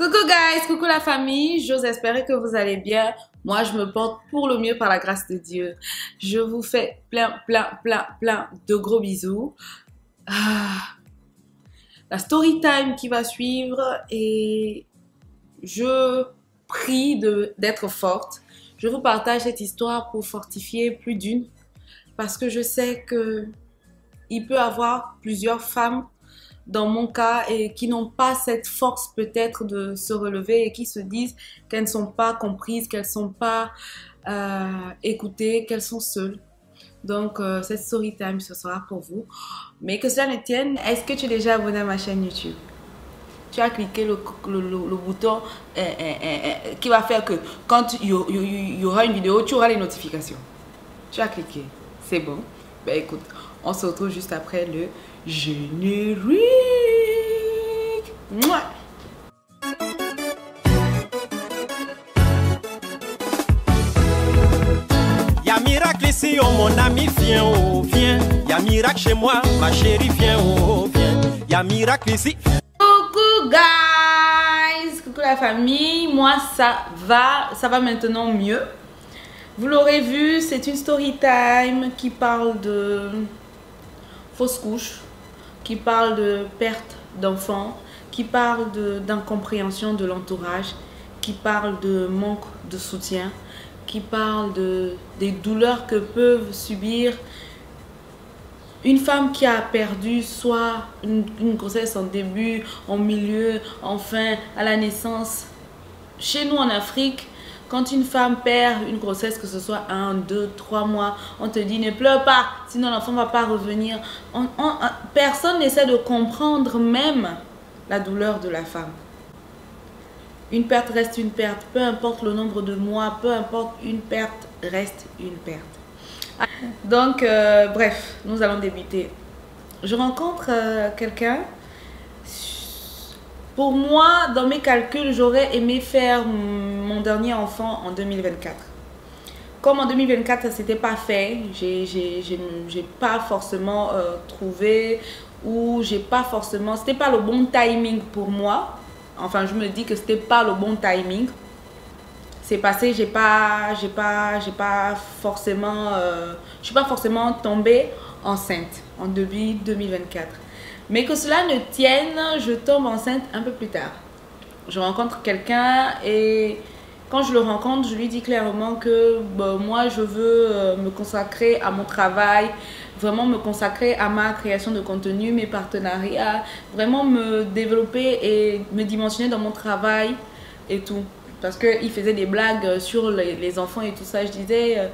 Coucou guys, coucou la famille, j'ose espérer que vous allez bien. Moi, je me porte pour le mieux par la grâce de Dieu. Je vous fais plein de gros bisous. La story time qui va suivre et je prie d'être forte. Je vous partage cette histoire pour fortifier plus d'une parce que je sais que il peut y avoir plusieurs femmes dans mon cas et qui n'ont pas cette force peut-être de se relever et qui se disent qu'elles ne sont pas comprises, qu'elles ne sont pas écoutées, qu'elles sont seules. Donc cette story time ce sera pour vous. Mais que cela ne tienne, est-ce que tu es déjà abonné à ma chaîne YouTube? Tu as cliqué le bouton qui va faire que quand il y aura une vidéo, tu auras les notifications. Tu as cliqué, c'est bon. Ben écoute, on se retrouve juste après le générique. Mouah. Y'a miracle ici, oh mon ami, viens, oh viens. Y'a miracle chez moi, ma chérie, viens, oh viens. Y'a miracle ici. Coucou guys, coucou la famille, moi ça va maintenant mieux. Vous l'aurez vu, c'est une story time qui parle de fausse couche, qui parle de perte d'enfants, qui parle d'incompréhension de l'entourage, qui parle de manque de soutien, qui parle des douleurs que peuvent subir une femme qui a perdu soit une grossesse en début, en milieu, en fin, à la naissance. Chez nous en Afrique, quand une femme perd une grossesse, que ce soit 1, 2, 3 mois, on te dit ne pleure pas, sinon l'enfant ne va pas revenir. Personne n'essaie de comprendre même la douleur de la femme. Une perte reste une perte, peu importe le nombre de mois, peu importe, une perte reste une perte. Donc, bref, nous allons débuter. Je rencontre quelqu'un. Pour moi, dans mes calculs, j'aurais aimé faire mon dernier enfant en 2024. Comme en 2024, ça ne s'était pas fait, j'ai pas forcément trouvé ou j'ai pas forcément... C'était pas le bon timing pour moi. Enfin, je me dis que c'était pas le bon timing. C'est passé, j'ai pas forcément... je suis pas forcément tombée enceinte en début 2024. Mais que cela ne tienne, je tombe enceinte un peu plus tard. Je rencontre quelqu'un et quand je le rencontre, je lui dis clairement que moi, je veux me consacrer à mon travail, vraiment me consacrer à ma création de contenu, mes partenariats, vraiment me développer et me dimensionner dans mon travail et tout. Parce qu'il faisait des blagues sur les enfants et tout ça. Je disais...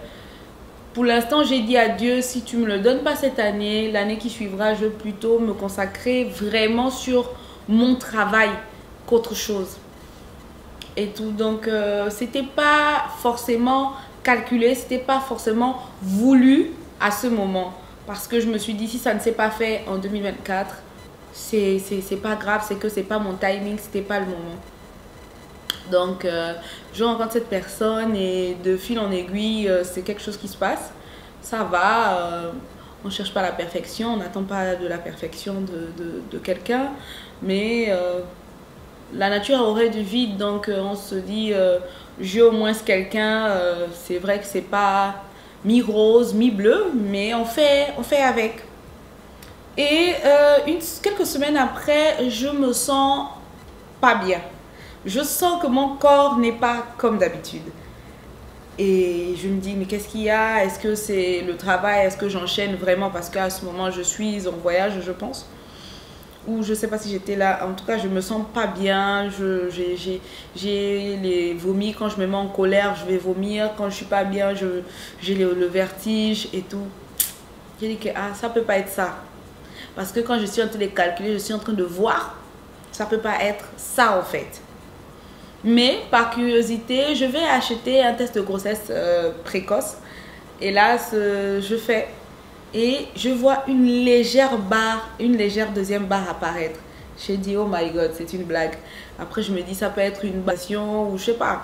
Pour l'instant, j'ai dit à Dieu, si tu ne me le donnes pas cette année, l'année qui suivra, je veux plutôt me consacrer vraiment sur mon travail qu'autre chose. Et tout, donc c'était pas forcément calculé, c'était pas forcément voulu à ce moment. Parce que je me suis dit, si ça ne s'est pas fait en 2024, c'est pas grave, c'est que c'est pas mon timing, c'était pas le moment. Donc, je rencontre cette personne et de fil en aiguille, c'est quelque chose qui se passe. Ça va, on ne cherche pas la perfection, on n'attend pas de la perfection de quelqu'un. Mais la nature aurait du vide, donc on se dit, j'ai au moins quelqu'un. C'est vrai que c'est pas mi-rose, mi-bleu, mais on fait avec. Et quelques semaines après, je me sens pas bien. Je sens que mon corps n'est pas comme d'habitude. Et je me dis, mais qu'est-ce qu'il y a? Est-ce que c'est le travail? Est-ce que j'enchaîne vraiment? Parce qu'à ce moment, je suis en voyage, je pense. Ou je ne sais pas si j'étais là. En tout cas, je me sens pas bien. J'ai les vomis. Quand je me mets en colère, je vais vomir. Quand je suis pas bien, j'ai le vertige et tout. J'ai dit que ça peut pas être ça. Parce que quand je suis en train de calculer, je suis en train de voir. Ça peut pas être ça en fait. Mais par curiosité, je vais acheter un test de grossesse précoce. Et là, je fais. Et je vois une légère deuxième barre apparaître. J'ai dit, oh my god, c'est une blague. Après, je me dis, ça peut être une passion ou je sais pas.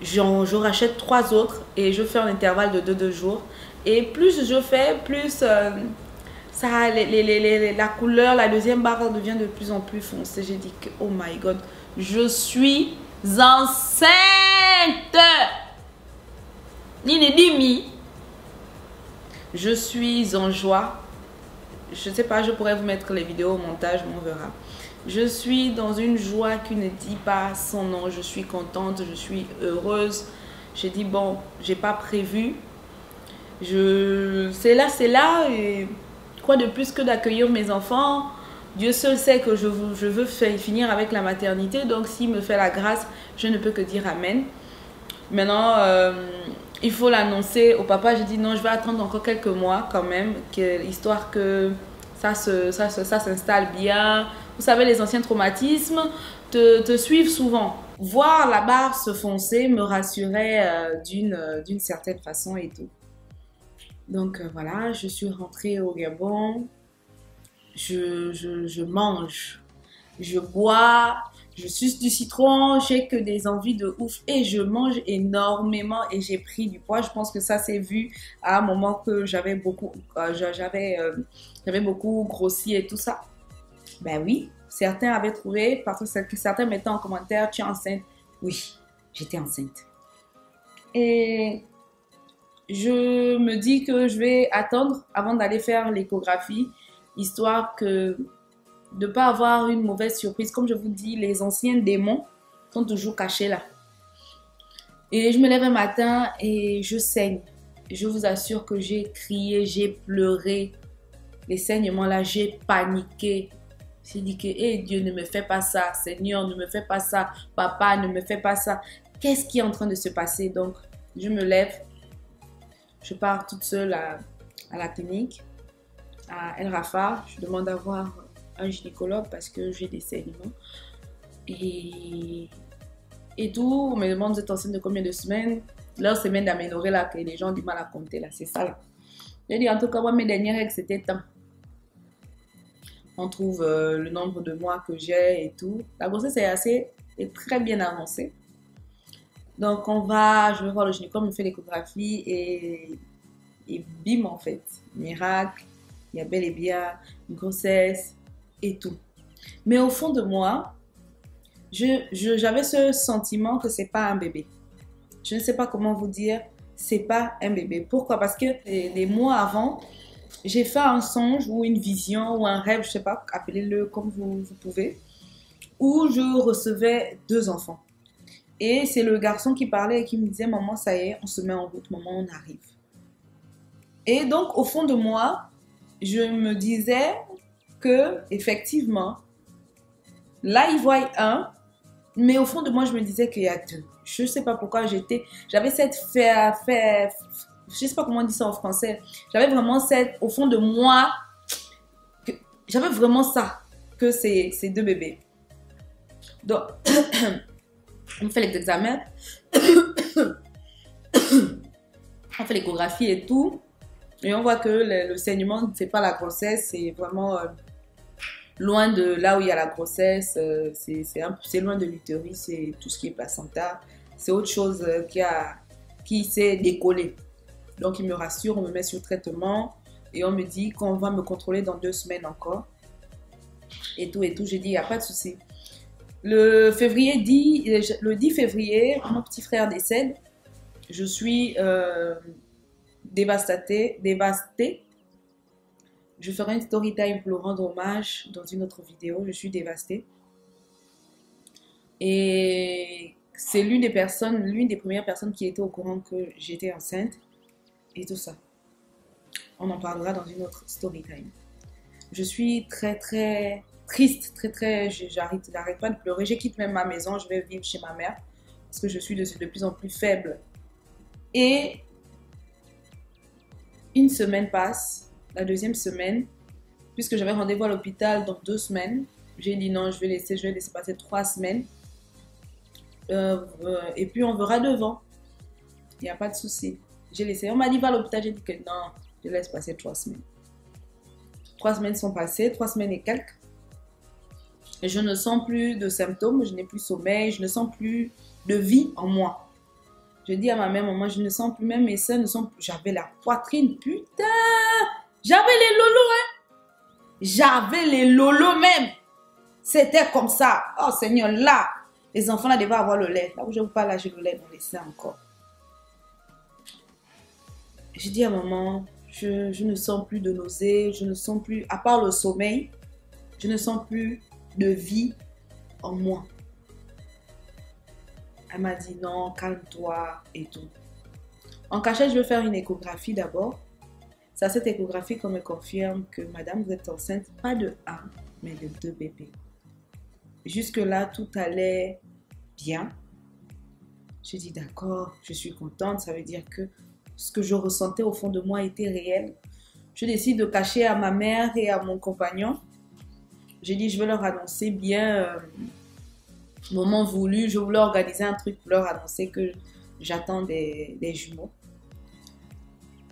Je rachète 3 autres et je fais un intervalle de 2 jours. Et plus je fais, plus la couleur, la deuxième barre devient de plus en plus foncée. J'ai dit, oh my god. Je suis enceinte. Nini Dimi. Je suis en joie. Je ne sais pas, je pourrais vous mettre les vidéos au montage, on verra. Je suis dans une joie qui ne dit pas son nom. Je suis contente, je suis heureuse. J'ai dit, bon, j'ai pas prévu. C'est là. Et quoi de plus que d'accueillir mes enfants? Dieu seul sait que je veux finir avec la maternité. Donc, s'il me fait la grâce, je ne peux que dire Amen. Maintenant, il faut l'annoncer au papa. J'ai dit non, je vais attendre encore quelques mois quand même, histoire que ça s'installe bien. Vous savez, les anciens traumatismes te suivent souvent. Voir la barre se foncer me rassurait d'une certaine façon et tout. Donc voilà, je suis rentrée au Gabon. Je mange, je bois, je suce du citron, j'ai que des envies de ouf et je mange énormément et j'ai pris du poids. Je pense que ça s'est vu à un moment que j'avais beaucoup grossi et tout ça. Ben oui, certains avaient trouvé, parce que certains mettaient en commentaire, tu es enceinte. Oui, j'étais enceinte. Et je me dis que je vais attendre avant d'aller faire l'échographie, histoire que de ne pas avoir une mauvaise surprise. Comme je vous dis, les anciens démons sont toujours cachés là. Et je me lève un matin et je saigne. Je vous assure que j'ai crié, j'ai pleuré. Les saignements là, j'ai paniqué. J'ai dit que hey, Dieu, ne me fais pas ça. Seigneur, ne me fais pas ça. Papa, ne me fais pas ça. Qu'est-ce qui est en train de se passer? Donc, je me lève. Je pars toute seule à la clinique, à El Rafah. Je demande à voir un gynécologue parce que j'ai des saignements. Et tout, on me demande vous êtes enceinte de combien de semaines? Leur semaine d'aménorrhée là, que les gens ont du mal à compter là, c'est ça là. J'ai dit en tout cas, moi mes dernières règles c'était temps. On trouve le nombre de mois que j'ai et tout. La grossesse est très bien avancée. Donc je vais voir le gynécologue, me fait l'échographie et bim en fait, miracle, il y a bel et bien une grossesse et tout. Mais au fond de moi, j'avais ce sentiment que c'est pas un bébé. Je ne sais pas comment vous dire, c'est pas un bébé. Pourquoi? Parce que des mois avant, j'ai fait un songe ou une vision ou un rêve, je sais pas, appelez-le comme vous pouvez, où je recevais 2 enfants. Et c'est le garçon qui parlait et qui me disait, maman, ça y est, on se met en route, maman, on arrive. Et donc, au fond de moi, je me disais que, effectivement, là, il voit un, mais au fond de moi, je me disais qu'il y a 2. Je ne sais pas pourquoi j'avais cette je ne sais pas comment on dit ça en français. J'avais vraiment au fond de moi, j'avais vraiment ça, que c'est 2 bébés. Donc, on fait les examens, on fait l'échographie et tout, et on voit que le saignement, c'est pas la grossesse, c'est vraiment loin de là où il y a la grossesse, c'est loin de l'utérus, c'est tout ce qui est placenta, c'est autre chose qui s'est décollé. Donc il me rassure, on me met sur traitement et on me dit qu'on va me contrôler dans 2 semaines encore. Et tout, j'ai dit, il n'y a pas de souci. Le 10 février, mon petit frère décède. Je suis dévastée. Je ferai une story time pour le rendre hommage dans une autre vidéo. Je suis dévastée. Et c'est l'une des premières personnes qui était au courant que j'étais enceinte. Et tout ça. On en parlera dans une autre story time. Je suis très très triste, j'arrête pas de pleurer. Je quitte même ma maison, je vais vivre chez ma mère parce que je suis de plus en plus faible. Et une semaine passe, la 2e semaine, puisque j'avais rendez-vous à l'hôpital dans 2 semaines, j'ai dit non, je vais laisser passer 3 semaines. Et puis on verra devant. Il n'y a pas de souci. J'ai laissé. On m'a dit va à l'hôpital, j'ai dit que non, je laisse passer 3 semaines. 3 semaines sont passées, 3 semaines et quelques. Et je ne sens plus de symptômes, je n'ai plus sommeil, je ne sens plus de vie en moi. Je dis à ma mère, maman, je ne sens plus, même mes seins ne sont plus. J'avais la poitrine, putain! J'avais les lolos, hein! J'avais les lolos même! C'était comme ça. Oh Seigneur, là, Les enfants là devaient avoir le lait. Là où je vous parle, là, j'ai le lait dans les seins encore. J'ai dit à maman, je ne sens plus de nausées, je ne sens plus, à part le sommeil, je ne sens plus de vie en moi. Elle m'a dit non, calme-toi et tout. En cachette, je vais faire une échographie d'abord. C'est à cette échographie qu'on me confirme que madame, vous êtes enceinte, pas de un, mais de 2 bébés. Jusque-là, tout allait bien. Je dis d'accord, je suis contente, ça veut dire que ce que je ressentais au fond de moi était réel. Je décide de cacher à ma mère et à mon compagnon. J'ai dit, je vais leur annoncer bien, moment voulu, je voulais organiser un truc pour leur annoncer que j'attends des jumeaux.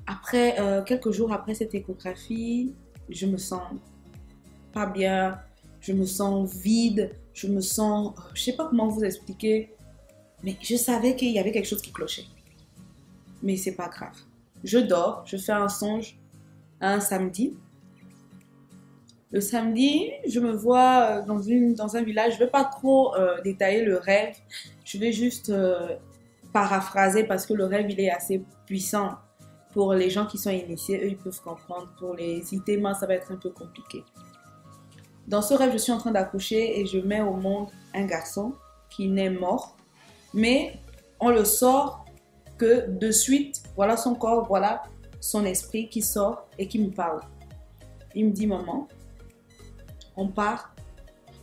Après, quelques jours après cette échographie, je me sens pas bien, je me sens vide, je me sens, je sais pas comment vous expliquer, mais je savais qu'il y avait quelque chose qui clochait. Mais c'est pas grave. Je dors, je fais un songe un samedi. Le samedi, je me vois dans un village. Je ne vais pas trop détailler le rêve. Je vais juste paraphraser parce que le rêve, il est assez puissant. Pour les gens qui sont initiés, eux, ils peuvent comprendre. Pour les itémas, ça va être un peu compliqué. Dans ce rêve, je suis en train d'accoucher et je mets au monde un garçon qui naît mort. Mais on le sort que de suite, voilà son corps, voilà son esprit qui sort et qui me parle. Il me dit, maman, on part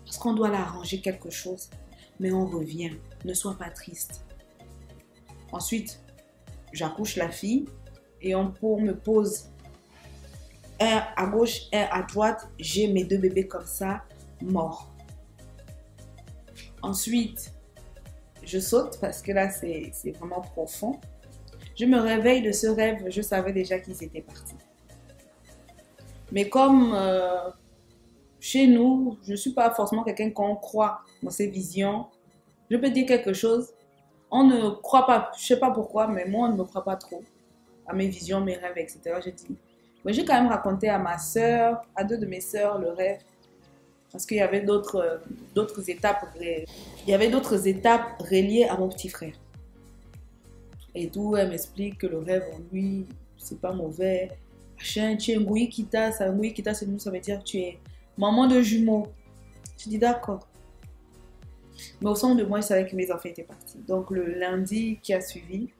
parce qu'on doit l'arranger quelque chose, mais on revient, ne sois pas triste. Ensuite, j'accouche la fille et on me pose un à gauche, un à droite, j'ai mes 2 bébés comme ça, morts. Ensuite, je saute parce que là, c'est vraiment profond. Je me réveille de ce rêve, je savais déjà qu'ils étaient partis. Mais comme chez nous, je ne suis pas forcément quelqu'un qu'on croit dans ces visions, je peux dire quelque chose. On ne croit pas, je ne sais pas pourquoi, mais moi, on ne me croit pas trop à mes visions, mes rêves, etc. Je dis, mais j'ai quand même raconté à ma soeur, à 2 de mes soeurs, le rêve. Parce qu'il y avait d'autres étapes. Il y avait d'autres étapes reliées à mon petit frère. Et tout, elle m'explique que le rêve en lui, c'est pas mauvais. Machin, tu es Ngui Kita, ça veut dire que tu es maman de jumeaux. Je dis d'accord. Mais au fond de moi, je savais que mes enfants étaient partis. Donc le lundi qui a suivi,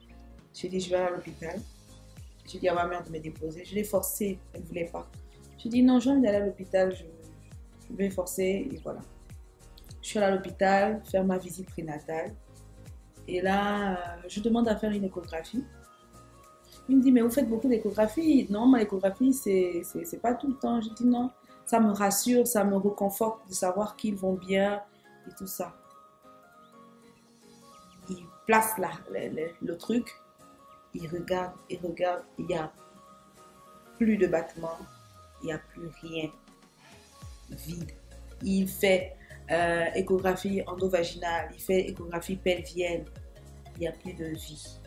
j'ai dit je vais à l'hôpital. J'ai dit à ma mère de me déposer. Je l'ai forcée, elle ne voulait pas. J'ai dit non, j'ai envie d'aller à l'hôpital, je vais forcer et voilà. Je suis allée à l'hôpital faire ma visite prénatale. Et là, je demande à faire une échographie. Il me dit, mais vous faites beaucoup d'échographies. Non, mon échographie, c'est pas tout le temps. Je dis non, ça me rassure, ça me réconforte de savoir qu'ils vont bien et tout ça. Il place là, le truc, il regarde, il n'y a plus de battements, il n'y a plus rien, vide. Il fait échographie endovaginale, il fait échographie pelvienne, il n'y a plus de vie.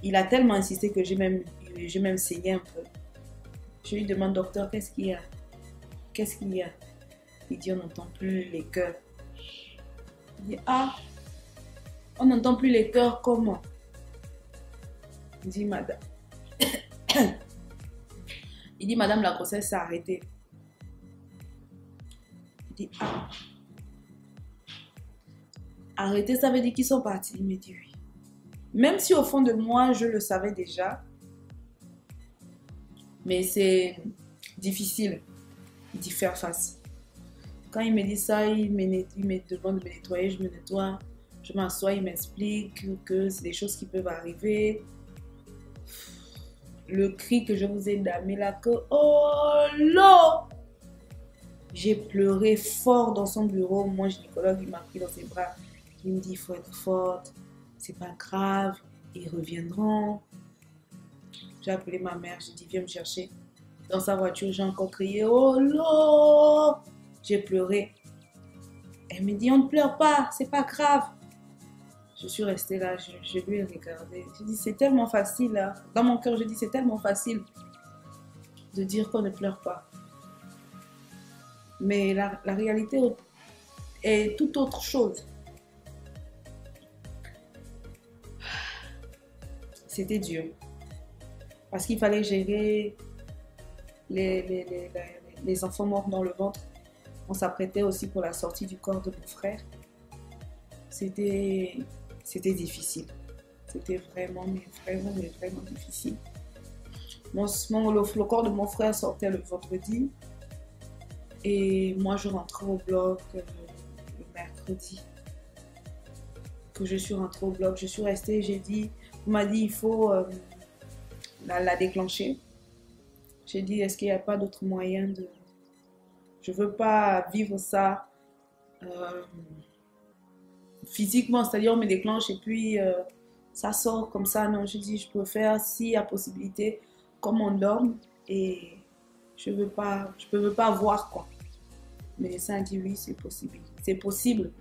Il a tellement insisté que j'ai même saigné un peu. Je lui demande, docteur, qu'est-ce qu'il y a? Qu'est-ce qu'il y a? Il dit, on n'entend plus les cœurs. Il dit, ah, on n'entend plus les cœurs, comment? Il dit, madame. Il dit, madame, la grossesse s'est arrêtée. Il dit, ah. Arrêter, ça veut dire qu'ils sont partis. Il me dit, oui. Même si au fond de moi, je le savais déjà. Mais c'est difficile d'y faire face. Quand il me dit ça, il me demande de me nettoyer, je me nettoie. Je m'assois, il m'explique que c'est des choses qui peuvent arriver. Le cri que je vous ai damé là, que oh là! J'ai pleuré fort dans son bureau. Mon gynécologue, il m'a pris dans ses bras. Il me dit, il faut être forte. C'est pas grave, ils reviendront. J'ai appelé ma mère, j'ai dit viens me chercher. Dans sa voiture, j'ai encore crié oh là. J'ai pleuré. Elle me dit on ne pleure pas, c'est pas grave. Je suis restée là, je lui ai regardé. J'ai dit c'est tellement facile là. Dans mon cœur, je dis c'est tellement facile de dire qu'on ne pleure pas. Mais la réalité et toute autre chose. C'était dur. Parce qu'il fallait gérer les enfants morts dans le ventre. On s'apprêtait aussi pour la sortie du corps de mon frère. C'était difficile. C'était vraiment difficile. Le corps de mon frère sortait le vendredi. Et moi, je rentrais au bloc le mercredi. Que je suis rentrée au bloc, je suis restée, j'ai dit, on m'a dit, il faut la déclencher. J'ai dit, est-ce qu'il n'y a pas d'autre moyen de... Je ne veux pas vivre ça physiquement, c'est-à-dire on me déclenche et puis ça sort comme ça. Non, je dis, je préfère, s'il y a possibilité, comme on dorme, et je ne veux pas voir quoi. Le médecin a dit, oui, c'est possible. C'est possible.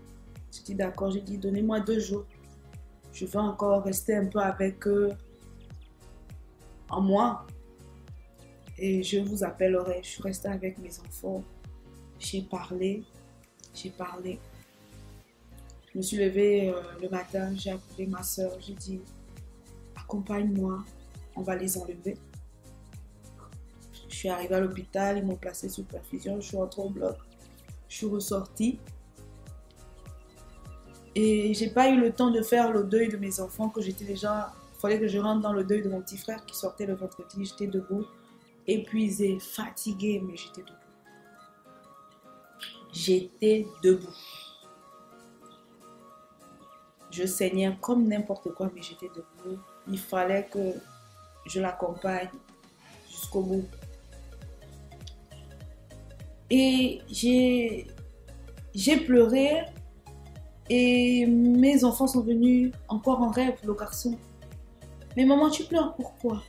J'ai dit, d'accord, j'ai dit, donnez-moi 2 jours. Je veux encore rester un peu avec eux en moi. Et je vous appellerai. Je suis restée avec mes enfants. J'ai parlé. Je me suis levée le matin. J'ai appelé ma soeur. J'ai dit, accompagne-moi. On va les enlever. Je suis arrivée à l'hôpital. Ils m'ont placée sous perfusion. Je suis rentrée au bloc. Je suis ressortie. Et j'ai pas eu le temps de faire le deuil de mes enfants, que j'étais déjà... Il fallait que je rentre dans le deuil de mon petit frère qui sortait le vendredi. J'étais debout, épuisée, fatiguée, mais j'étais debout. J'étais debout. Je saignais comme n'importe quoi, mais j'étais debout. Il fallait que je l'accompagne jusqu'au bout. Et j'ai pleuré. Et mes enfants sont venus encore en rêve, le garçon. Mais maman, tu pleures pourquoi?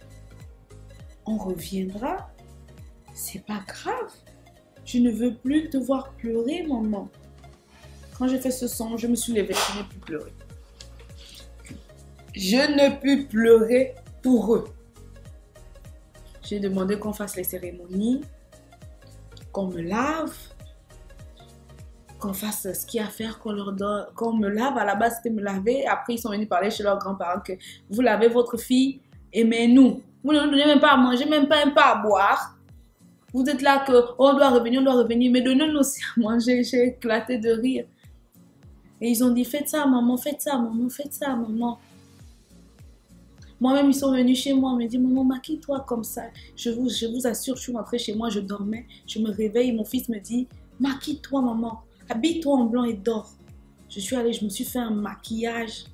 On reviendra. C'est pas grave. Je ne veux plus te voir pleurer, maman. Quand j'ai fait ce son, je me suis levée, je n'ai plus pleuré. Je ne peux pleurer pour eux. J'ai demandé qu'on fasse les cérémonies, qu'on me lave, qu'on fasse ce qu'il y a à faire, qu'on leur donne, qu'on me lave. À la base, c'était me laver. Après, ils sont venus parler chez leurs grands-parents que vous lavez votre fille, aimez-nous. Vous ne nous donnez même pas à manger, même pas à boire. Vous êtes là que on doit revenir, mais donnez-nous aussi à manger. J'ai éclaté de rire. Et ils ont dit, faites ça, maman, faites ça, maman, faites ça, maman. Moi-même, ils sont venus chez moi, ils me disent, maman, maquille-toi comme ça. Je vous assure, je suis rentrée chez moi, je dormais, je me réveille, mon fils me dit, maquille-toi, maman. Habille-toi en blanc et dors. Je suis allée, je me suis fait un maquillage.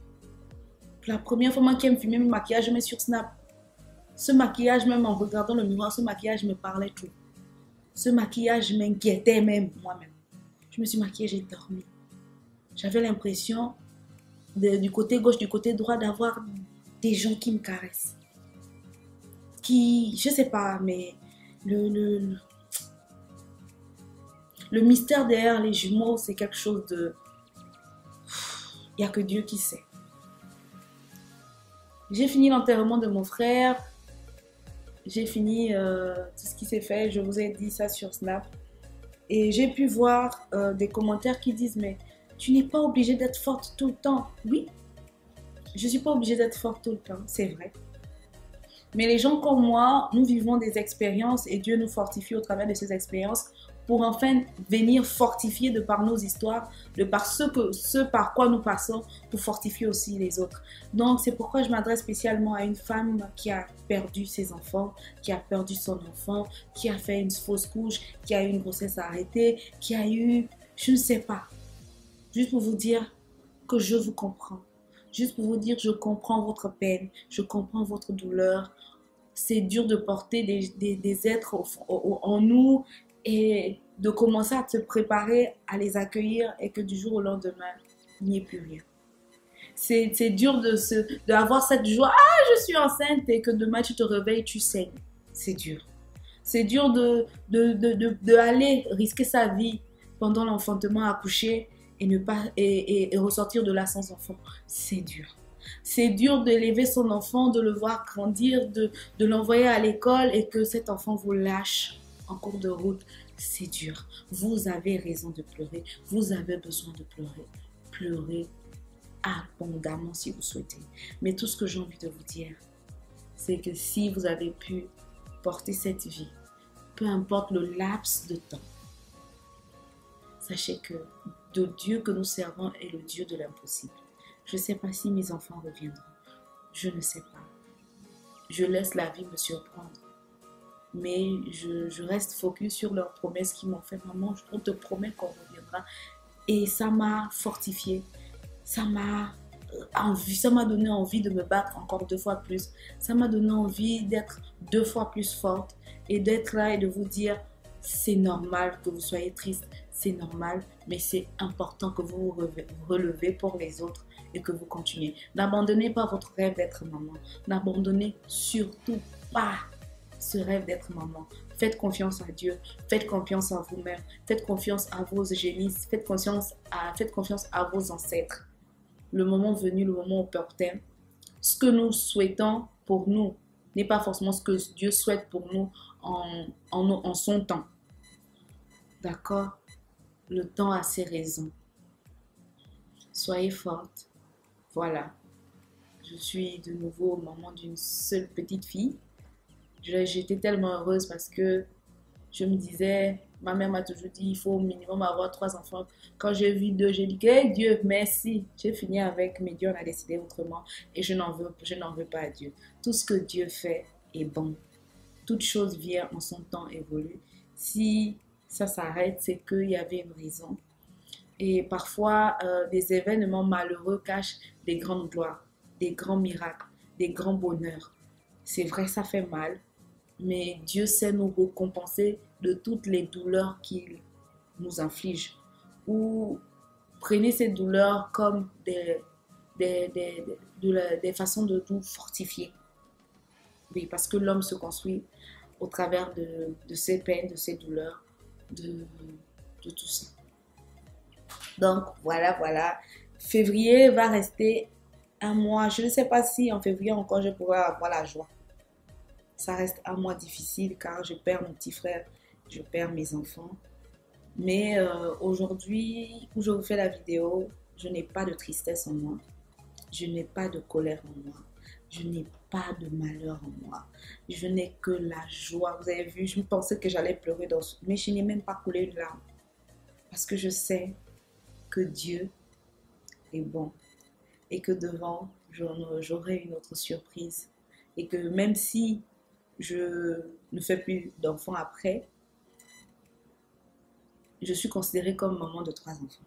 Pour la première fois, moi qui aime filmer mes maquillages, je mets sur Snap. Ce maquillage, même en regardant le miroir, ce maquillage me parlait tout. Ce maquillage m'inquiétait même, moi-même. Je me suis maquillée, j'ai dormi. J'avais l'impression, du côté gauche, du côté droit, d'avoir des gens qui me caressent. Qui, je sais pas, mais le mystère derrière les jumeaux, c'est quelque chose de... Il n'y a que Dieu qui sait. J'ai fini l'enterrement de mon frère. J'ai fini tout ce qui s'est fait. Je vous ai dit ça sur Snap. Et j'ai pu voir des commentaires qui disent, mais tu n'es pas obligée d'être forte tout le temps. Oui, je ne suis pas obligée d'être forte tout le temps, c'est vrai. Mais les gens comme moi, nous vivons des expériences et Dieu nous fortifie au travers de ces expériences pour enfin venir fortifier de par nos histoires, de par ce par quoi nous passons, pour fortifier aussi les autres. Donc c'est pourquoi je m'adresse spécialement à une femme qui a perdu ses enfants, qui a perdu son enfant, qui a fait une fausse couche, qui a eu une grossesse arrêtée, qui a eu, je ne sais pas. Juste pour vous dire que je vous comprends. Juste pour vous dire, je comprends votre peine, je comprends votre douleur. C'est dur de porter des êtres en nous et de commencer à te préparer à les accueillir et que du jour au lendemain, il n'y ait plus rien. C'est dur d'avoir cette joie, ah, je suis enceinte, et que demain tu te réveilles, tu saignes. C'est dur. C'est dur d'aller risquer sa vie pendant l'enfantement, accoucher et ressortir de là sans enfant. C'est dur. C'est dur d'élever son enfant, de le voir grandir, de l'envoyer à l'école et que cet enfant vous lâche en cours de route. c'est dur. Vous avez raison de pleurer. Vous avez besoin de pleurer. Pleurez abondamment si vous souhaitez. Mais tout ce que j'ai envie de vous dire, c'est que si vous avez pu porter cette vie, peu importe le laps de temps, sachez que le Dieu que nous servons est le Dieu de l'impossible. Je ne sais pas si mes enfants reviendront. Je ne sais pas. Je laisse la vie me surprendre. Mais je reste focus sur leurs promesses qu'ils m'ont fait. Maman, on te promet qu'on reviendra. Et ça m'a fortifié. Ça m'a donné envie de me battre encore 2 fois plus. Ça m'a donné envie d'être 2 fois plus forte. Et d'être là et de vous dire, c'est normal que vous soyez triste. C'est normal, mais c'est important que vous vous relevez pour les autres et que vous continuez. N'abandonnez pas votre rêve d'être maman. N'abandonnez surtout pas ce rêve d'être maman. Faites confiance à Dieu. Faites confiance à vous-même. Faites confiance à vos génisses. Faites confiance à vos ancêtres. Le moment venu, le moment opportun, ce que nous souhaitons pour nous n'est pas forcément ce que Dieu souhaite pour nous en son temps. D'accord? Le temps a ses raisons. Soyez forte. Voilà. Je suis de nouveau maman d'une seule petite fille. J'étais tellement heureuse parce que je me disais, ma mère m'a toujours dit, il faut au minimum avoir 3 enfants. Quand j'ai vu 2, j'ai dit, hey, Dieu, merci. J'ai fini avec, mais Dieu en a décidé autrement et je n'en veux pas à Dieu. Tout ce que Dieu fait est bon. Toute chose vient en son temps évolue. Si ça s'arrête, c'est qu'il y avait une raison. Et parfois, des événements malheureux cachent des grandes gloires, des grands miracles, des grands bonheurs. C'est vrai, ça fait mal, mais Dieu sait nous récompenser de toutes les douleurs qu'il nous inflige. Ou prenez ces douleurs comme des façons de nous fortifier. Oui, parce que l'homme se construit au travers de ses peines, de ses douleurs, de tout ça. Donc, voilà. Février va rester un mois. Je ne sais pas si en février encore je pourrai avoir la joie. Ça reste un mois difficile car je perds mon petit frère, je perds mes enfants. Mais aujourd'hui, où je vous fais la vidéo, je n'ai pas de tristesse en moi. Je n'ai pas de colère en moi. Je n'ai pas de malheur en moi. Je n'ai que la joie. Vous avez vu, je pensais que j'allais pleurer mais je n'ai même pas coulé une larme. Parce que je sais que Dieu est bon. Et que devant, j'aurai une autre surprise. Et que même si je ne fais plus d'enfants après, je suis considérée comme maman de 3 enfants.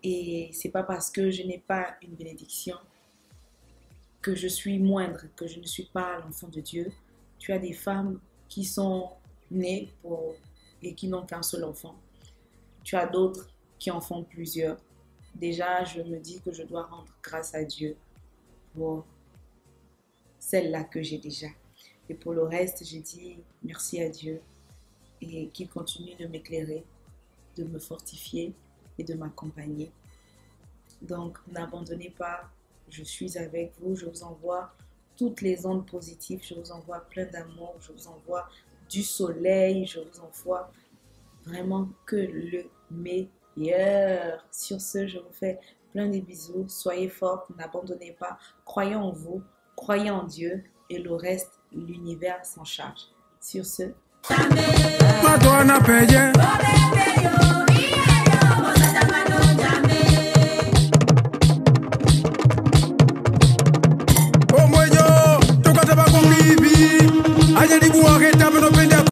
Et c'est pas parce que je n'ai pas une bénédiction que je suis moindre, que je ne suis pas l'enfant de Dieu. Tu as des femmes qui sont nées et qui n'ont qu'un seul enfant. Tu as d'autres qui en font plusieurs. Déjà, je me dis que je dois rendre grâce à Dieu pour celle-là que j'ai déjà. Et pour le reste, j'ai dit merci à Dieu et qu'il continue de m'éclairer, de me fortifier et de m'accompagner. Donc, n'abandonnez pas. Je suis avec vous, je vous envoie toutes les ondes positives, je vous envoie plein d'amour, je vous envoie du soleil, je vous envoie vraiment que le meilleur. Sur ce, je vous fais plein de bisous, soyez forts, n'abandonnez pas, croyez en vous, croyez en Dieu et le reste, l'univers s'en charge. Sur ce,